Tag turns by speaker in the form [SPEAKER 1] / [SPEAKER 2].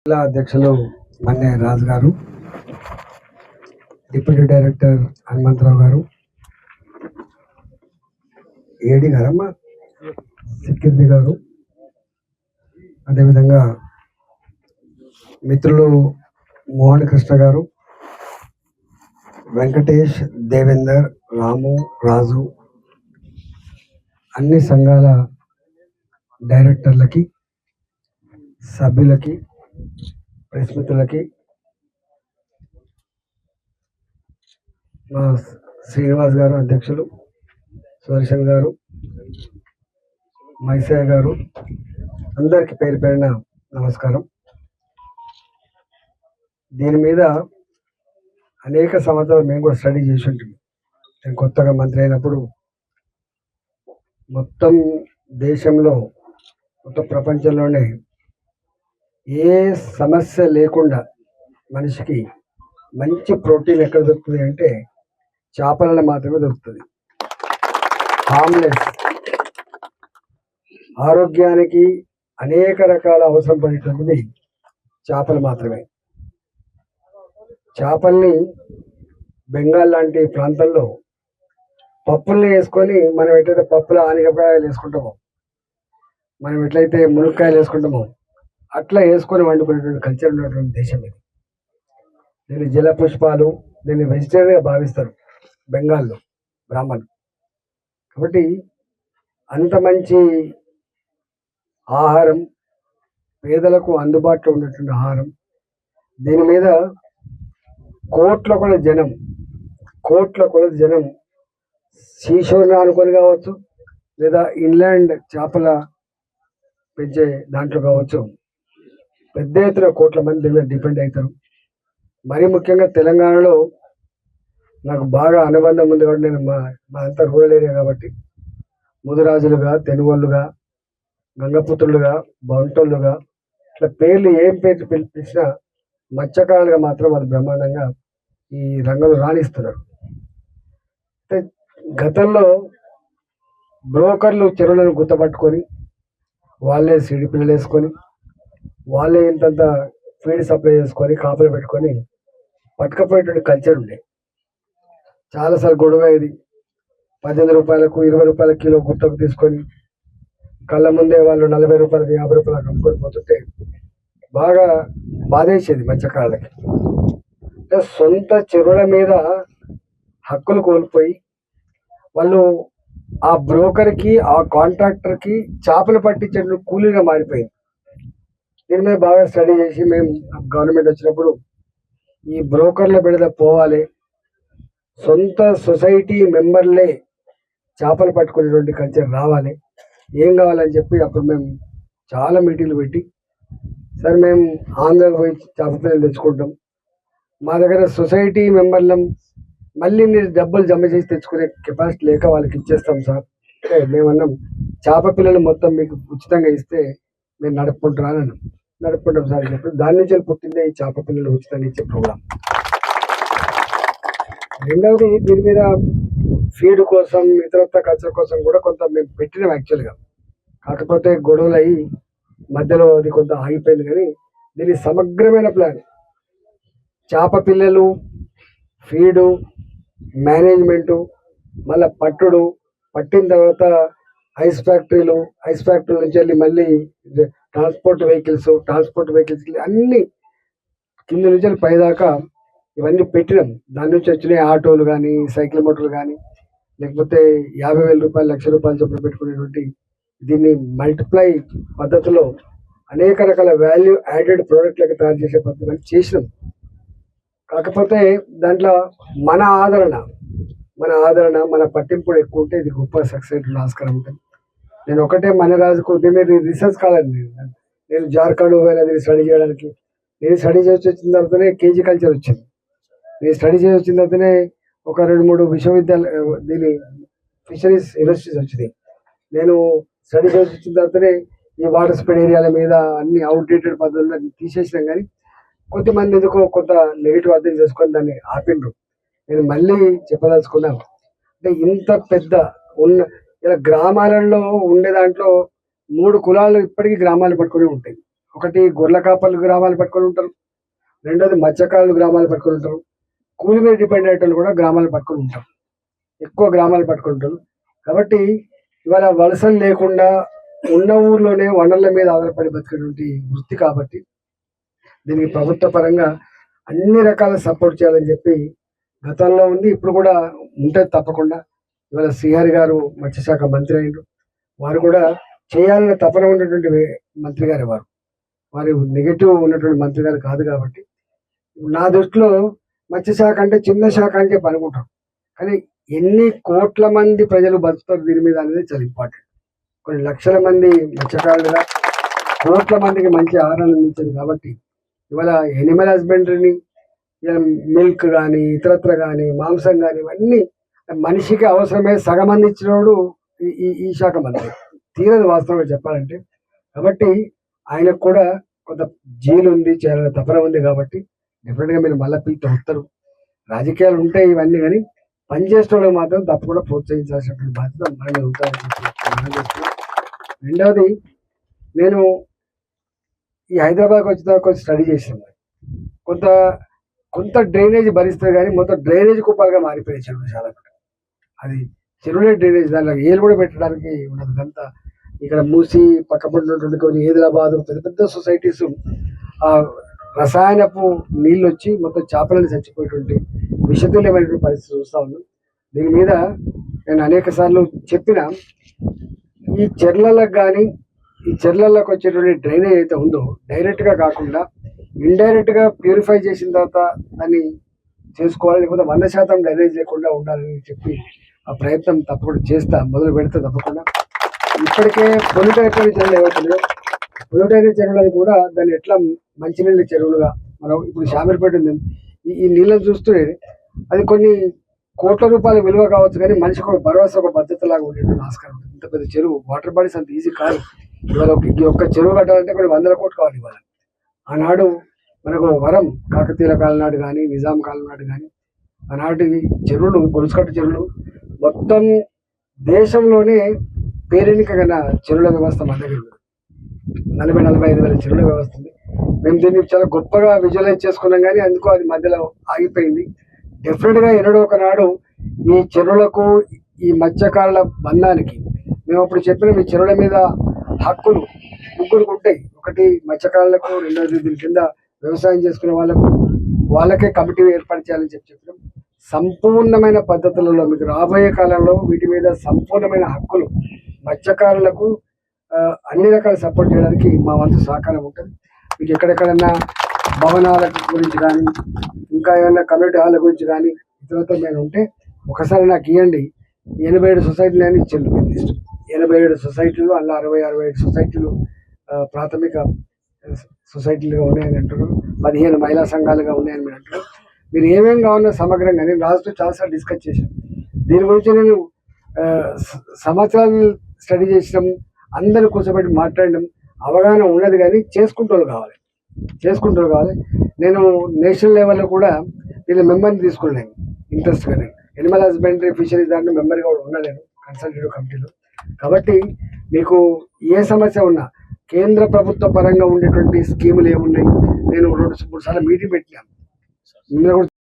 [SPEAKER 1] జిల్లా అధ్యక్షులు మన్నే రాజు గారు, డిప్యూటీ డైరెక్టర్ హనుమంతరావు గారు, ఏడి గారమ్మ సిక్కింది గారు, అదేవిధంగా మిత్రులు మోహన్ కృష్ణ గారు, వెంకటేష్, దేవేందర్, రాము, రాజు, అన్ని సంఘాల డైరెక్టర్లకి, సభ్యులకి, ప్రెస్ మిత్రులకి, మా శ్రీనివాస్ గారు అధ్యక్షులు, సుదర్శన్ గారు, మైసయ్య గారు, అందరికీ పేరు పేరున నమస్కారం. దీని మీద అనేక సంవత్సరాలు మేము కూడా స్టడీ చేసి ఉంటాం. నేను కొత్తగా మంత్రి అయినప్పుడు మొత్తం దేశంలో, మొత్తం ప్రపంచంలోనే ఏ సమస్య లేకుండా మనిషికి మంచి ప్రోటీన్ ఎక్కడ దొరుకుతుంది అంటే చేపలలో మాత్రమే దొరుకుతుంది. హార్మ్లెస్, ఆరోగ్యానికి అనేక రకాల అవసరం పడేటువంటిది చేపలు మాత్రమే. చేపల్ని బెంగాల్ లాంటి ప్రాంతంలో పప్పుల్ని వేసుకొని, మనం ఎట్లయితే పప్పులో ఆనిగకాయలు వేసుకుంటామో, మనం ఎట్లయితే మునక్కాయలు వేసుకుంటామో అట్లా వేసుకొని వండుకునేటువంటి కల్చర్ ఉన్నటువంటి దేశం ఇది. దీన్ని జల పుష్పాలు, దీన్ని వెజిటేరియన్గా భావిస్తారు బెంగాల్లో బ్రాహ్మణులు. కాబట్టి అంత మంచి ఆహారం, పేదలకు అందుబాటులో ఉన్నటువంటి ఆహారం, దీని మీద కోట్ల కొలది జనం సీషోర్ని అనుకొని కావచ్చు, లేదా ఇన్లాండ్ చేపల పెంచే దాంట్లో కావచ్చు, పెద్ద ఎత్తున కోట్ల మంది దీని మీద డిపెండ్ అవుతారు. మరీ ముఖ్యంగా తెలంగాణలో నాకు బాగా అనుబంధం ఉంది కాబట్టి, నేను మా అంతా రూరల్ ఏరియా కాబట్టి, ముదిరాజులుగా, తెనుగోళ్ళుగా, గంగపుత్రులుగా, బంటోళ్ళుగా, ఇట్లా పేర్లు ఏం పేర్లు పిలిపించినా మత్స్యకారులుగా మాత్రం వాళ్ళు బ్రహ్మాండంగా ఈ రంగంలో రాణిస్తున్నారు. గతంలో బ్రోకర్లు చెరువులను గుర్తపట్టుకొని, వాళ్ళే సిడి పిల్లలు వేసుకొని, వాళ్ళే ఇంతంత ఫీడ్ సప్లై చేసుకొని, కాపులు పెట్టుకొని పట్టుకపోయేటువంటి కల్చర్ ఉండే. చాలాసార్లు గొడవ ఇది. 18 రూపాయలకు 20 రూపాయల కిలో గుత్తకు తీసుకొని కళ్ళ ముందే వాళ్ళు 40 రూపాయలకు 50 రూపాయలకు అమ్ముకొని పోతుంటే బాగా బాధేసేది మత్స్యకారులకి. సొంత చెరువుల మీద హక్కులు కోల్పోయి వాళ్ళు ఆ బ్రోకర్కి, ఆ కాంట్రాక్టర్కి చేపలు పట్టించే కూలీగా మారిపోయింది. దీని మీద బాగా స్టడీ చేసి మేము గవర్నమెంట్ వచ్చినప్పుడు ఈ బ్రోకర్ల బెడద పోవాలి, సొంత సొసైటీ మెంబర్లే చేపలు పట్టుకునేటువంటి కల్చర్ రావాలి, ఏం కావాలని చెప్పి అప్పుడు మేము చాలా మీటింగ్లు పెట్టి, సార్ మేము ఆంధ్రాకి పోయి చేప పిల్లలు తెచ్చుకుంటాం, మా దగ్గర సొసైటీ మెంబర్లం, మళ్ళీ మీరు డబ్బులు జమ చేసి తెచ్చుకునే కెపాసిటీ లేక వాళ్ళకి ఇచ్చేస్తాం సార్ అంటే, మేమన్నాం చేప పిల్లలు మొత్తం మీకు ఉచితంగా ఇస్తే మీరు నడుపుకుంటున్నాను అన్నాం. నడుపుకుంటాం సార్ చెప్పి దాని నుంచి పుట్టిందే ఈ చేప పిల్లలు ఉచితంగా ఇచ్చే ప్రోగ్రాం. రెండవది, దీని మీద ఫీడ్ కోసం, ఇతరత్వ కల్చర్ కోసం కూడా కొంత మేము పెట్టినాం యాక్చువల్గా. కాకపోతే గొడవలు అయ్యి మధ్యలో అది కొంత ఆగిపోయింది. కానీ దీని సమగ్రమైన ప్లాన్, చేప పిల్లలు, ఫీడు, మేనేజ్మెంటు, మళ్ళీ పట్టుడు, పట్టిన తర్వాత ఐస్ ఫ్యాక్టరీ నుంచి వెళ్ళి మళ్ళీ ట్రాన్స్పోర్ట్ వెహికల్స్ అన్నీ కింద నుంచి వెళ్ళి పైదాకా ఇవన్నీ పెట్టినాం. దాని నుంచి వచ్చినాయి ఆటోలు కానీ, సైకిల్ మోటార్లు కానీ, లేకపోతే 50,000 రూపాయలు, 1,00,000 రూపాయలు చొప్పున పెట్టుకునేటువంటి దీన్ని మల్టిప్లై పద్ధతిలో అనేక రకాల వాల్యూ యాడెడ్ ప్రోడక్ట్లకు తయారు చేసే పద్ధతి చేసినాం. కాకపోతే దాంట్లో మన ఆదరణ, మన పట్టింపుడు ఎక్కువ ఉంటే ఇది గొప్ప సక్సెస్ ఆస్కారం ఉంటుంది. నేను ఒకటే మనరాజుకు దీని మీద రీసెర్చ్ కాదండి. నేను జార్ఖండ్ పోయినది స్టడీ చేయడానికి. నేను స్టడీ చేసి వచ్చిన తర్వాతనే కేజీ కల్చర్ వచ్చింది. నేను స్టడీ చేసి వచ్చిన తర్వాతనే ఒక 2-3 విశ్వవిద్యాలయ దీని ఫిషరీస్ యూనివర్సిటీస్ వచ్చినాయి. నేను స్టడీ చేసి వచ్చిన తర్వాతనే ఈ వాటర్ స్ప్రెడ్ ఏరియాల మీద అన్ని అవుట్డేటెడ్ పద్ధతుల్లో తీసేసినాం. కానీ కొంతమంది ఎందుకో కొంత నెగిటివ్ అర్థం చేసుకొని దాన్ని ఆపిండ్రు. నేను మళ్ళీ చెప్పదలుచుకున్నాను అంటే, ఇంత పెద్ద ఇలా గ్రామాలలో ఉండే దాంట్లో 3 కులాలు ఇప్పటికీ గ్రామాలు పట్టుకుని ఉంటాయి. ఒకటి గొర్రెల కాపర్లు గ్రామాలు పట్టుకొని ఉంటారు, రెండోది మత్స్యకారులు గ్రామాలు పట్టుకొని ఉంటారు, కూలి మీద డిపెండ్ అయ్యేటోళ్ళు కూడా గ్రామాలు పట్టుకొని ఉంటారు, ఎక్కువ గ్రామాలు పట్టుకుంటారు. కాబట్టి ఇవాళ వలసలు లేకుండా ఉన్న ఊర్లోనే వనరుల మీద ఆధారపడి బతికేటువంటి వృత్తి కాబట్టి దీనికి ప్రభుత్వ పరంగా అన్ని రకాల సపోర్ట్ చేయాలని చెప్పి గతంలో ఉంది, ఇప్పుడు కూడా ఉంటుంది తప్పకుండా. ఇవాళ శ్రీహరి గారు మత్స్యశాఖ మంత్రి అయ్యారు, వారు కూడా చేయాలనే తపన ఉన్నటువంటి మంత్రి గారు వారు నెగిటివ్ ఉన్నటువంటి మంత్రి గారు కాదు. కాబట్టి నా దృష్టిలో మత్స్యశాఖ అంటే చిన్న శాఖ అని చెప్పి అనుకుంటాం, కానీ ఎన్ని కోట్ల మంది ప్రజలు బతుకుతారు దీని మీద అనేది చాలా ఇంపార్టెంట్. కొన్ని లక్షల మంది మత్స్యకారులుగా కోట్ల మందికి మంచి ఆహారాన్ని అందించింది. కాబట్టి ఇవాళ ఎనిమల్ హస్బెండరీని, మిల్క్ కానీ ఇతరత్ర కానీ మాంసం కానీ ఇవన్నీ మనిషికి అవసరమే సగం మంది ఇచ్చినోడు ఈ శాఖ మంత్రి, తీరదు వాస్తవంగా చెప్పాలంటే. కాబట్టి ఆయనకు కూడా కొంత జీలు ఉంది, చేయాలని తపన ఉంది. కాబట్టి డెఫినెట్గా మీరు మళ్ళీ పిలిచి వస్తారు. రాజకీయాలు ఉంటాయి ఇవన్నీ, కానీ పనిచేసే వాళ్ళకి మాత్రం తప్పకుండా ప్రోత్సహించాల్సినటువంటి బాధ్యత మనమే ఉంటాయని చెప్పి. రెండవది, నేను ఈ హైదరాబాద్కి వచ్చిన కొంచెం స్టడీ చేసాను. కొంత డ్రైనేజ్ భరిస్తుంది, కానీ మొత్తం డ్రైనేజ్ కుప్పలుగా మారిపోయాయి చెరువులు చాలా. అది చెరువులే డ్రైనేజ్, దానిలో ఏలు కూడా పెట్టడానికి ఉండదు. అంతా ఇక్కడ మూసి పక్కపడినటువంటి కొన్ని హైదరాబాద్ పెద్ద పెద్ద సొసైటీస్ ఆ రసాయనపు నీళ్ళు వచ్చి మొత్తం చేపలను చచ్చిపోయేటువంటి విషతుల్యమైనటువంటి పరిస్థితి చూస్తూ ఉన్నాం. దీని మీద నేను అనేక సార్లు చెప్పిన, ఈ చెర్లలకు కానీ ఈ చెర్లలోకి వచ్చేటువంటి డ్రైనేజ్ అయితే ఉందో డైరెక్ట్గా కాకుండా ఇండైరెక్ట్గా ప్యూరిఫై చేసిన తర్వాత దాన్ని చేసుకోవాలి, లేకపోతే 100% డ్రైనేజ్ లేకుండా ఉండాలని చెప్పి ఆ ప్రయత్నం తప్పకుండా చేస్తా, మొదలు పెడితే తప్పకుండా. ఇప్పటికే పొలిటైన చెరువులు ఏవైతున్నాయో పొలిటైన చెరువులని కూడా దాన్ని ఎట్లా మంచినీళ్ళ చెరువులుగా మనం ఇప్పుడు షామీర్పేట ఉంది, ఈ నీళ్ళని చూస్తే అది కొన్ని కోట్ల రూపాయల విలువ కావచ్చు, కానీ మనిషికి ఒక భరోసా, ఒక భద్రత లాగా ఉండేటువంటి ఆస్కారం ఉంటుంది. ఇంత పెద్ద చెరువు, వాటర్ బాడీస్ అంత ఈజీ కాదు. ఇవాళ ఒక్క చెరువు కట్టాలంటే కొన్ని 100 కోట్లు కావాలి. ఇవాళ ఆనాడు మనకు వరం, కాకతీయుల కాలం నాడు కానీ నిజాం కాలం నాడు కానీ ఆనాటి చెరువులు, గొలుసుకట్టు చెరువులు మొత్తం దేశంలోనే పేరెన్నికగల చెరువుల వ్యవస్థ మన దగ్గర ఉంది. 40-45 వేల చెరువుల వ్యవస్థ ఉంది. మేము దీన్ని చాలా గొప్పగా విజువలైజ్ చేసుకున్నాం, కానీ అందుకు అది మధ్యలో ఆగిపోయింది. డెఫినెట్గా ఎన్నడో ఒకనాడు ఈ చెరువులకు, ఈ మత్స్యకారుల బంధానికి మేము అప్పుడు చెప్పిన ఈ చెరువుల మీద హక్కులు ముగ్గురికి ఉంటాయి. ఒకటి మత్స్యకారులకు, రెండోది దీని కింద వ్యవసాయం చేసుకునే వాళ్ళకే కమిటీ ఏర్పాటు చేయాలని చెప్పినాం. సంపూర్ణమైన పద్ధతులలో మీకు రాబోయే కాలంలో వీటి మీద సంపూర్ణమైన హక్కులు మత్స్యకారులకు అన్ని రకాల సపోర్ట్ చేయడానికి మా వంతు సహకారం ఉంటుంది. మీకు ఎక్కడెక్కడన్నా భవనాల గురించి కానీ ఇంకా ఏమైనా కమ్యూనిటీ హాల్ గురించి కానీ ఇతరులతో నేను ఉంటే ఒకసారి నాకు ఇవ్వండి. 87 సొసైటీలు అని ఇచ్చింది లిస్ట్. 87 సొసైటీలు, అలా 60-65 సొసైటీలు ప్రాథమిక సొసైటీలుగా ఉన్నాయని అంటున్నారు, 15 మహిళా సంఘాలుగా ఉన్నాయని మీరు అంటున్నారు. మీరు ఏమేమి కావాలన్నా సమగ్రంగా నేను రాజుతో చాలాసార్లు డిస్కస్ చేశాను. దీని గురించి నేను సంవత్సరాలు స్టడీ చేసినాం, అందరూ కూర్చోబెట్టి మాట్లాడడం, అవగాహన ఉన్నది, కానీ చేసుకుంటూ కావాలి. నేను నేషనల్ లెవెల్లో కూడా వీళ్ళ మెంబర్ని తీసుకున్నాను ఇంట్రెస్ట్గా. నేను ఎనిమల్ హస్బెండరీ ఫిషరీస్ దాంట్లో మెంబర్గా కూడా ఉన్నాను కన్సల్టేటివ్ కమిటీలో. కాబట్టి మీకు ఏ సమస్య ఉన్నా కేంద్ర ప్రభుత్వ పరంగా ఉండేటువంటి స్కీములు ఏమున్నాయి, నేను 2-3 సార్లు మీటింగ్ పెట్టినాను.